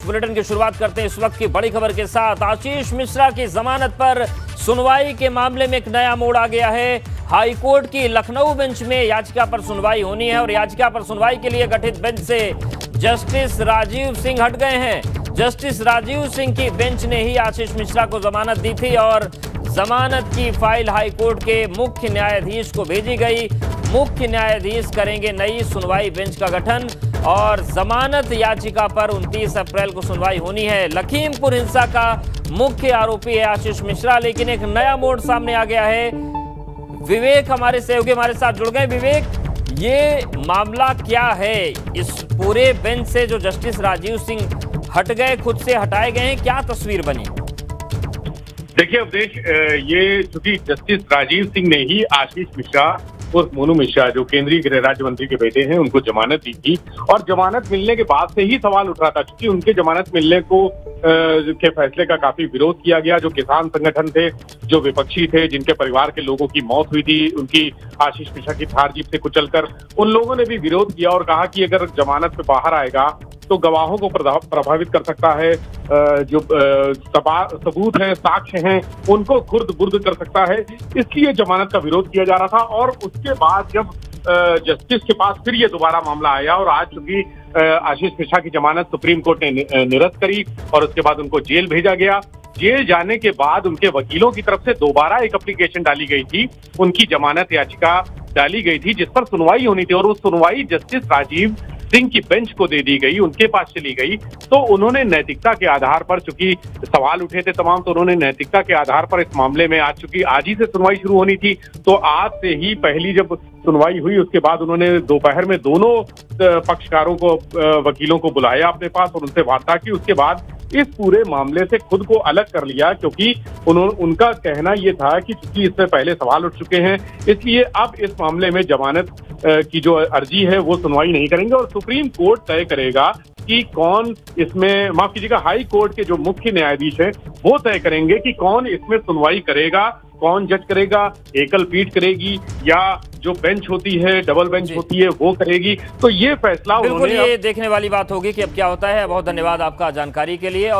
Bulletin की शुरुआत करते हैं इस वक्त की बड़ी खबर के साथ। आशीष मिश्रा की जमानत पर सुनवाई के मामले में एक नया मोड़ आ गया है। हाईकोर्ट की लखनऊ बेंच में याचिका पर सुनवाई होनी है और याचिका पर सुनवाई के लिए गठित बेंच से जस्टिस राजीव सिंह हट गए हैं। जस्टिस राजीव सिंह की बेंच ने ही आशीष मिश्रा को जमानत दी थी और जमानत की फाइल हाईकोर्ट के मुख्य न्यायाधीश को भेजी गई। मुख्य न्यायाधीश करेंगे नई सुनवाई बेंच का गठन और जमानत याचिका पर 29 अप्रैल को सुनवाई होनी है। लखीमपुर हिंसा का मुख्य आरोपी है आशीष मिश्रा, लेकिन एक नया मोड़ सामने आ गया है। विवेक हमारे सहयोगी हमारे साथ जुड़ गए। विवेक, ये मामला क्या है? इस पूरे बेंच से जो जस्टिस राजीव सिंह हट गए, खुद से हटाए गए हैं, क्या तस्वीर बनी? देखिए अवधेश, ये चूंकि जस्टिस राजीव सिंह ने ही आशीष मिश्रा उर्फ मोनू मिश्रा जो केंद्रीय गृह राज्य मंत्री के बेटे हैं उनको जमानत दी थी और जमानत मिलने के बाद से ही सवाल उठ रहा था, क्योंकि उनके जमानत मिलने को के फैसले का काफी विरोध किया गया। जो किसान संगठन थे, जो विपक्षी थे, जिनके परिवार के लोगों की मौत हुई थी उनकी आशीष मिश्रा की थार जीप से कुचलकर, उन लोगों ने भी विरोध किया और कहा कि अगर जमानत पे बाहर आएगा तो गवाहों को प्रभावित कर सकता है, जो सबूत हैं, साक्ष्य हैं, उनको खुर्द बुर्द कर सकता है, इसलिए जमानत का विरोध किया जा रहा था। और उसके बाद जब जस्टिस के पास फिर ये दोबारा मामला आया और आज चूंकि आशीष मिश्रा की जमानत सुप्रीम कोर्ट ने निरस्त करी और उसके बाद उनको जेल भेजा गया। जेल जाने के बाद उनके वकीलों की तरफ से दोबारा एक एप्लीकेशन डाली गई थी, उनकी जमानत याचिका डाली गई थी जिस पर सुनवाई होनी थी और वो सुनवाई जस्टिस राजीव सिंह की बेंच को दे दी गई, उनके पास चली गई। तो उन्होंने नैतिकता के आधार पर, चूंकि सवाल उठे थे तमाम, तो उन्होंने नैतिकता के आधार पर इस मामले में चूंकि आज ही से सुनवाई शुरू होनी थी, तो आज से ही पहली जब सुनवाई हुई उसके बाद उन्होंने दोपहर में दोनों पक्षकारों को, वकीलों को बुलाया अपने पास और उनसे वार्ता की। उसके बाद इस पूरे मामले से खुद को अलग कर लिया, क्योंकि उनका कहना यह था कि चूंकि इससे पहले सवाल उठ चुके हैं इसलिए अब इस मामले में जमानत की जो अर्जी है वो सुनवाई नहीं करेंगे और सुप्रीम कोर्ट तय करेगा कि कौन इसमें, माफ कीजिएगा, हाई कोर्ट के जो मुख्य न्यायाधीश हैं वो तय करेंगे कि कौन इसमें सुनवाई करेगा, कौन जज करेगा, एकल पीठ करेगी या जो बेंच होती है, डबल बेंच होती है, वो करेगी। तो ये फैसला बिल्कुल ये देखने वाली बात होगी कि अब क्या होता है। बहुत धन्यवाद आपका जानकारी के लिए।